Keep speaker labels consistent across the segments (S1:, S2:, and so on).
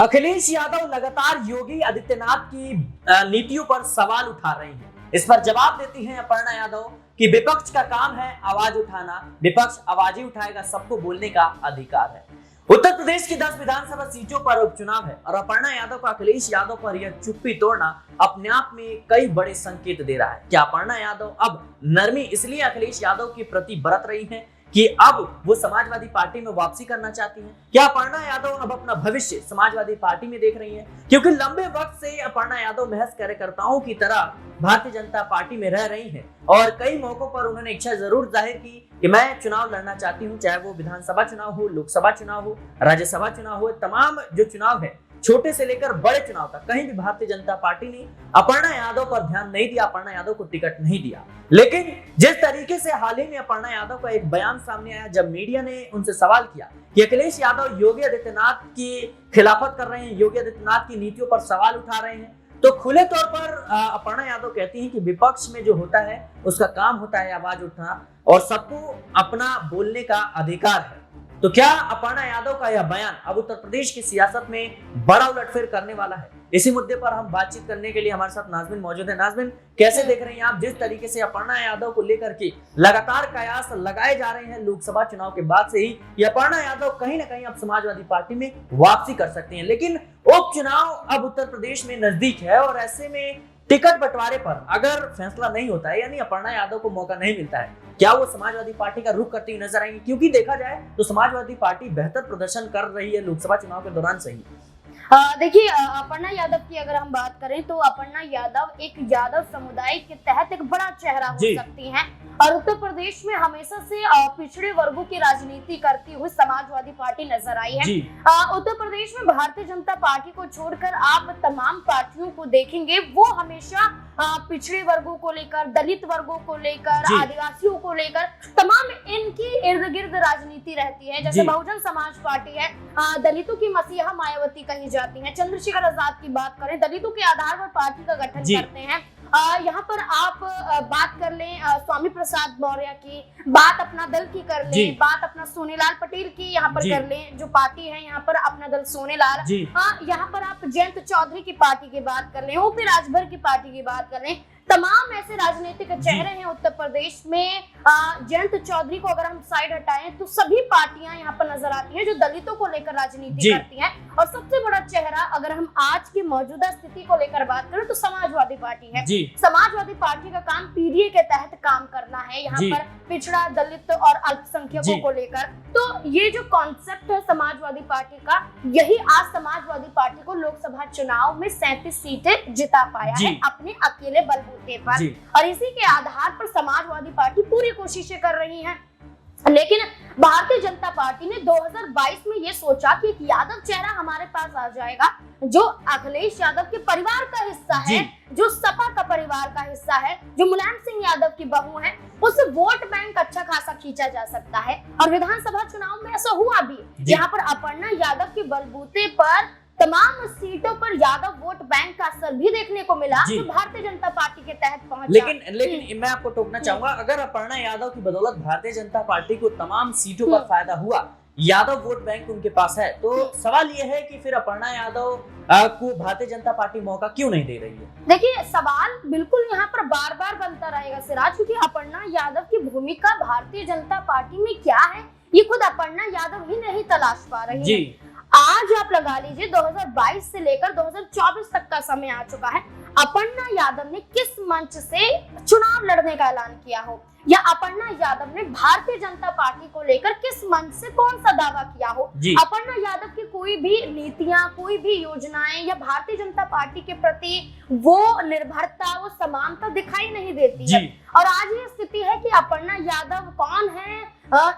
S1: अखिलेश यादव लगातार योगी आदित्यनाथ की नीतियों पर सवाल उठा रहे हैं। इस पर जवाब देती हैं अपर्णा यादव कि विपक्ष का काम है आवाज उठाना, विपक्ष आवाज ही उठाएगा, सबको बोलने का अधिकार है। उत्तर प्रदेश की 10 विधानसभा सीटों पर उपचुनाव है और अपर्णा यादव का अखिलेश यादव पर यह चुप्पी तोड़ना अपने आप में कई बड़े संकेत दे रहा है। क्या अपर्णा यादव अब नरमी इसलिए अखिलेश यादव के प्रति बरत रही हैं कि अब वो समाजवादी पार्टी में वापसी करना चाहती हैं? क्या अपर्णा यादव अब अपना भविष्य समाजवादी पार्टी में देख रही हैं? क्योंकि लंबे वक्त से अपर्णा यादव महज कार्यकर्ताओं की तरह भारतीय जनता पार्टी में रह रही हैं और कई मौकों पर उन्होंने इच्छा जरूर जाहिर की कि मैं चुनाव लड़ना चाहती हूँ, चाहे वो विधानसभा चुनाव हो, लोकसभा चुनाव हो, राज्यसभा चुनाव हो, तमाम जो चुनाव है छोटे से लेकर बड़े चुनाव तक कहीं भी भारतीय जनता पार्टी ने अपर्णा यादव पर ध्यान नहीं दिया, अपर्णा यादव को टिकट नहीं दिया। लेकिन जिस तरीके से हाल ही में अपर्णा यादव का एक बयान सामने आया जब मीडिया ने उनसे सवाल किया कि अखिलेश यादव योगी आदित्यनाथ की खिलाफत कर रहे हैं, योगी आदित्यनाथ की नीतियों पर सवाल उठा रहे हैं, तो खुले तौर पर अपर्णा यादव कहती हैं कि विपक्ष में जो होता है उसका काम होता है आवाज उठाना और सबको अपना बोलने का अधिकार है। तो क्या अपर्णा यादव का यह बयान अब उत्तर प्रदेश की सियासत में बड़ा उलटफेर करने वाला है? इसी मुद्दे पर हम बातचीत करने के लिए हमारे साथ नाज़मीन मौजूद है। नाज़मीन, कैसे देख रही हैं आप जिस तरीके से अपर्णा यादव को लेकर के लगातार कयास लगाए जा रहे हैं लोकसभा चुनाव के बाद से ही ये अपर्णा यादव कहीं ना कहीं अब समाजवादी पार्टी में वापसी कर सकती हैं, लेकिन उपचुनाव अब उत्तर प्रदेश में नजदीक है और ऐसे में टिकट बंटवारे पर अगर फैसला नहीं होता है यानी अपर्णा यादव को मौका नहीं मिलता है, क्या वो समाजवादी पार्टी का रुख करती हुई नजर आएंगी? क्योंकि देखा जाए तो समाजवादी पार्टी बेहतर प्रदर्शन कर रही है लोकसभा चुनाव के दौरान सही।
S2: देखिए, अपर्णा यादव की अगर हम बात करें तो अपर्णा यादव एक यादव समुदाय के तहत एक बड़ा चेहरा हो सकती हैं और उत्तर प्रदेश में हमेशा से पिछड़े वर्गों की राजनीति करती हुई समाजवादी पार्टी नजर आई है। उत्तर प्रदेश में भारतीय जनता पार्टी को छोड़कर आप तमाम पार्टियों को देखेंगे, वो हमेशा पिछड़े वर्गों को लेकर, दलित वर्गों को लेकर, आदिवासियों को लेकर तमाम इनकी इर्द गिर्द राजनीति रहती है। जैसे बहुजन समाज पार्टी है, दलितों की मसीहा मायावती कही जाती है। चंद्रशेखर आजाद की बात करें, दलितों के आधार पर पार्टी का गठन करते हैं। यहाँ पर आप बात कर लें स्वामी प्रसाद मौर्य की, बात अपना दल की कर लें, बात अपना सोनेलाल पटेल की यहाँ पर कर लें, जो पार्टी है यहाँ पर अपना दल सोनेलाल। यहाँ पर आप जयंत चौधरी की पार्टी की बात कर लें, ओपी राजभर की पार्टी की बात कर लें, तमाम ऐसे राजनीतिक चेहरे हैं उत्तर प्रदेश में। जयंत चौधरी को अगर हम साइड हटाएं तो सभी पार्टियां यहाँ पर नजर आती हैं जो दलितों को लेकर राजनीति करती हैं। और सबसे बड़ा चेहरा अगर हम आज की मौजूदा स्थिति को लेकर बात करें तो समाजवादी पार्टी है। समाजवादी पार्टी का काम पीडीए के तहत काम करना है, यहाँ पर पिछड़ा, दलित और अल्पसंख्यकों को लेकर। तो ये जो कॉन्सेप्ट है समाजवादी पार्टी का, यही आज समाजवादी पार्टी को लोकसभा चुनाव में 37 सीटें जिता पाया है अपने अकेले बलबूते पर। और इसी के आधार पर समाजवादी पार्टी पूरी कोशिशें कर रही है। लेकिन भारतीय जनता पार्टी ने 2022 में ये सोचा कि एक यादव चेहरा हमारे पास आ जाएगा जो अखिलेश यादव के परिवार का हिस्सा है, जो सपा का परिवार का हिस्सा है, जो मुलायम सिंह यादव की बहू है, उससे वोट बैंक अच्छा खासा खींचा जा सकता है। और विधानसभा चुनाव में ऐसा हुआ भी, यहाँ पर अपर्णा यादव के बलबूते पर तमाम सीटों पर यादव वोट बैंक का असर भी देखने को मिला जो भारतीय जनता पार्टी के तहत पहुंचा।
S1: लेकिन मैं आपको टोकना चाहूंगा, अगर अपर्णा यादव की बदौलत भारतीय जनता पार्टी को तमाम सीटों पर फायदा हुआ, यादव वोट बैंक उनके पास है, तो सवाल ये है कि फिर अपर्णा यादव को भारतीय जनता पार्टी मौका क्यों नहीं दे रही है?
S2: देखिए, सवाल बिल्कुल यहाँ पर बार बार बनता रहेगा सिराज, क्योंकि अपर्णा यादव की भूमिका भारतीय जनता पार्टी में क्या है ये खुद अपर्णा यादव ही नहीं तलाश पा रही है। आज आप लगा लीजिए 2022 से लेकर 2024 तक का समय आ चुका है, अपर्णा यादव ने किस मंच से चुनाव लड़ने का ऐलान किया हो, या अपर्णा यादव ने भारतीय जनता पार्टी को लेकर किस मंच से कौन सा दावा किया हो। अपर्णा यादव की कोई भी नीतियां, कोई भी योजनाएं या भारतीय जनता पार्टी के प्रति वो निर्भरता, वो समानता दिखाई नहीं देती है। और आज ये स्थिति है कि अपर्णा यादव कौन है,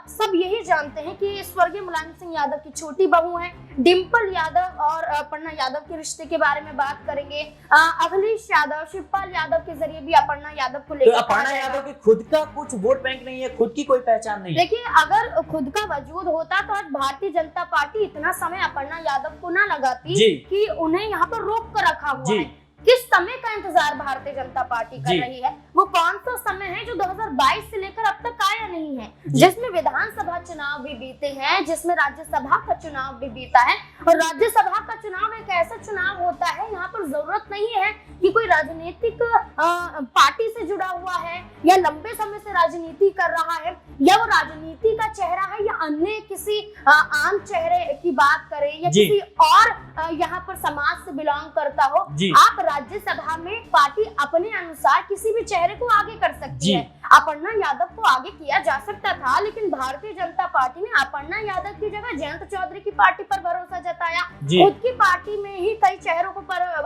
S2: सब यही जानते हैं कि स्वर्गीय मुलायम सिंह यादव की छोटी बहू है। डिंपल यादव और अपर्णा यादव के रिश्ते के बारे में बात करेंगे। अखिलेश यादव, शिवपाल यादव के जरिए भी अपर्णा यादव को लेकर,
S1: तो अपर्णा यादव की खुद का कुछ वोट बैंक नहीं है, खुद की कोई पहचान नहीं।
S2: देखिए, अगर खुद का वजूद होता तो आज भारतीय जनता पार्टी इतना समय अपर्णा यादव को ना लगाती कि उन्हें यहाँ पर रोक कर रखा हुआ है। किस समय का इंतजार भारतीय जनता पार्टी कर रही है? वो कौन सा समय है जो 2022 से लेकर अब तक आया नहीं है, जिसमें विधानसभा चुनाव भी बीते हैं, जिसमें राज्यसभा का चुनाव भी बीता है। और राज्यसभा का चुनाव एक ऐसा चुनाव होता है, यहाँ पर जरूरत नहीं है कि कोई राजनीतिक पार्टी से जुड़ा हुआ है या लंबे समय से राजनीति कर रहा है या वो राजनीति का चेहरा है या अन्य किसी आम चेहरे की बात करे या किसी और यहाँ पर समाज से बिलोंग करता हो। आप राज्यसभा में पार्टी अपने अनुसार किसी भी चेहरे को आगे कर सकती है। अपर्णा यादव को आगे किया जा सकता था, लेकिन भारतीय जनता पार्टी ने अपर्णा यादव की जगह जयंत चौधरी की पार्टी पर भरोसा जताया, खुद की पार्टी में ही कई चेहरों को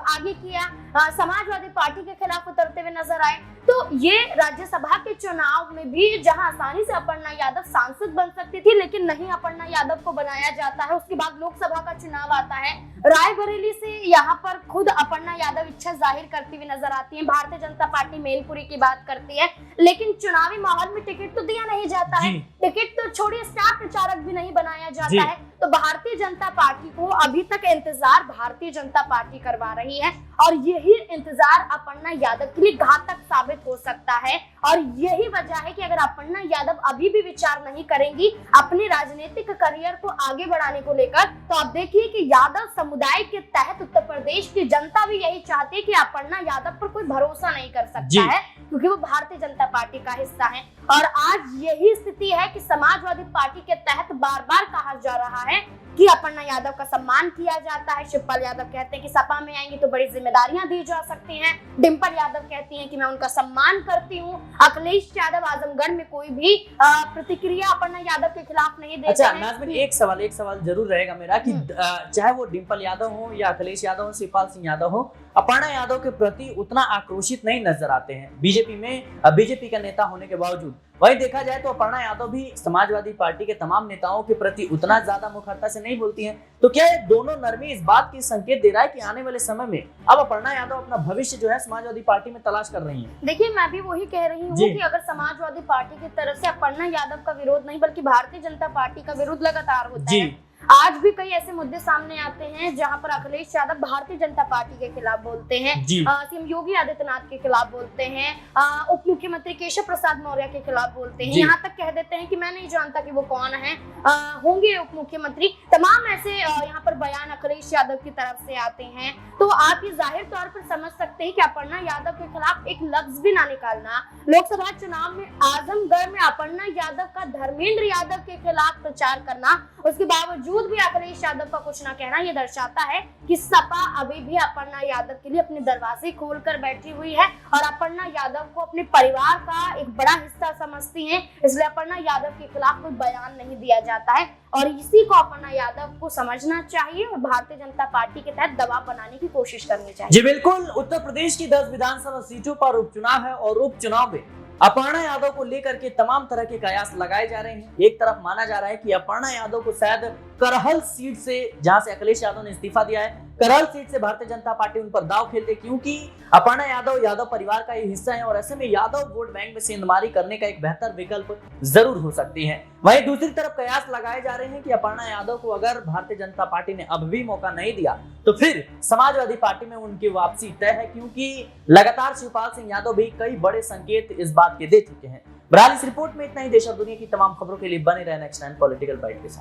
S2: आगे किया, समाजवादी पार्टी के खिलाफ उतरते हुए नजर आए। तो ये राज्यसभा के चुनाव में भी जहां आसानी से अपर्णा यादव सांसद बन सकती थी, लेकिन नहीं अपर्णा यादव को बनाया जाता है। उसके बाद लोकसभा का चुनाव आता है, रायबरेली से यहाँ पर खुद अपर्णा यादव इच्छा जाहिर करती हुई नजर आती है। भारतीय जनता पार्टी मैनपुरी की बात करती है, लेकिन चुनावी माहौल में टिकट तो दिया नहीं जाता है, टिकट तो छोड़िए स्टार प्रचारक भी नहीं बनाया जाता है। तो भारतीय जनता पार्टी को अभी तक इंतजार भारतीय जनता पार्टी करवा रही है और यही इंतजार अपर्णा यादव के लिए घातक साबित हो सकता है। और यही वजह है कि अगर अपर्णा यादव अभी भी विचार नहीं करेंगी अपने राजनीतिक करियर को आगे बढ़ाने को लेकर, तो आप देखिए कि यादव समुदाय के तहत उत्तर प्रदेश की जनता भी यही चाहती है कि अपर्णा यादव पर कोई भरोसा नहीं कर सकता है, क्योंकि वो भारतीय जनता पार्टी का हिस्सा है। और आज यही स्थिति है कि समाजवादी पार्टी के तहत बार बार कहा जा रहा है कि अपर्णा यादव का सम्मान किया जाता है। शिवपाल यादव कहते हैं कि सपा में आएंगी तो बड़ी जिम्मेदारियां दी जा सकती हैं। डिम्पल यादव कहती हैं कि मैं उनका सम्मान करती हूं। अखिलेश यादव आजमगढ़ में कोई भी प्रतिक्रिया अपर्णा यादव के खिलाफ नहीं देते हैं।
S1: नाज़मीन, एक सवाल जरूर रहेगा मेरा कि चाहे वो डिम्पल यादव हो या अखिलेश यादव हो, शिवपाल सिंह यादव हो, अपर्णा यादव के प्रति उतना आक्रोशित नहीं नजर आते हैं बीजेपी में, बीजेपी का नेता होने के बावजूद। वहीं देखा जाए तो अपर्णा यादव भी समाजवादी पार्टी के तमाम नेताओं के प्रति उतना ज्यादा मुखरता से नहीं बोलती हैं। तो क्या ये दोनों नरमी इस बात की संकेत दे रहा है कि आने वाले समय में अब अपर्णा यादव अपना भविष्य जो है समाजवादी पार्टी में तलाश कर रही हैं?
S2: देखिए, मैं भी वही कह रही हूँ कि अगर समाजवादी पार्टी की तरफ से अपर्णा यादव का विरोध नहीं बल्कि भारतीय जनता पार्टी का विरोध लगातार होता है। आज भी कई ऐसे मुद्दे सामने आते हैं जहां पर अखिलेश यादव भारतीय जनता पार्टी के खिलाफ बोलते हैं, सीएम योगी आदित्यनाथ के खिलाफ बोलते हैं, उप मुख्यमंत्री केशव प्रसाद मौर्य के खिलाफ बोलते हैं, यहाँ तक कह देते हैं कि मैं नहीं जानता कि वो कौन है, होंगे उप मुख्यमंत्री। तमाम ऐसे यहाँ पर बयान अखिलेश यादव की तरफ से आते हैं। तो आप ये जाहिर तौर पर समझ सकते हैं कि अपर्णा यादव के खिलाफ एक लफ्ज भी ना निकालना, लोकसभा चुनाव में आजमगढ़ में अपर्णा यादव का धर्मेंद्र यादव के खिलाफ प्रचार करना, उसके बावजूद भी अखिलेश यादव का कुछ ना कहना, ये दर्शाता है कि सपा अभी भी अपर्णा यादव के लिए अपने दरवाजे खोलकर बैठी हुई है और अपर्णा यादव को अपने परिवार का एक बड़ा हिस्सा समझती है। इसलिए अपर्णा यादव के खिलाफ कोई बयान नहीं दिया जाता है और इसी को अपर्णा यादव को समझना चाहिए और भारतीय जनता पार्टी के तहत दबाव बनाने की कोशिश करनी चाहिए।
S1: जी बिल्कुल, उत्तर प्रदेश की 10 विधानसभा सीटों पर उपचुनाव है और उपचुनाव में अपर्णा यादव को लेकर के तमाम तरह के कयास लगाए जा रहे हैं। एक तरफ माना जा रहा है कि अपर्णा यादव को शायद करहल सीट से, जहां से अखिलेश यादव ने इस्तीफा दिया है, करहल सीट से भारतीय जनता पार्टी उन पर दाव खेल दे, क्योंकि अपर्णा यादव परिवार का ये हिस्सा है और ऐसे में यादव वोट बैंक में सेंधमारी करने का एक बेहतर विकल्प जरूर हो सकती है। वहीं दूसरी तरफ कयास लगाए जा रहे हैं कि अपर्णा यादव को अगर भारतीय जनता पार्टी ने अब भी मौका नहीं दिया तो फिर समाजवादी पार्टी में उनकी वापसी तय है, क्योंकि लगातार शिवपाल सिंह यादव भी कई बड़े संकेत इस बात के दे चुके हैं। बहरहाल इस रिपोर्ट में इतना ही। देश और दुनिया की तमाम खबरों के लिए बने रहे नेक्स्ट टाइम पॉलिटिकल बाइट के साथ।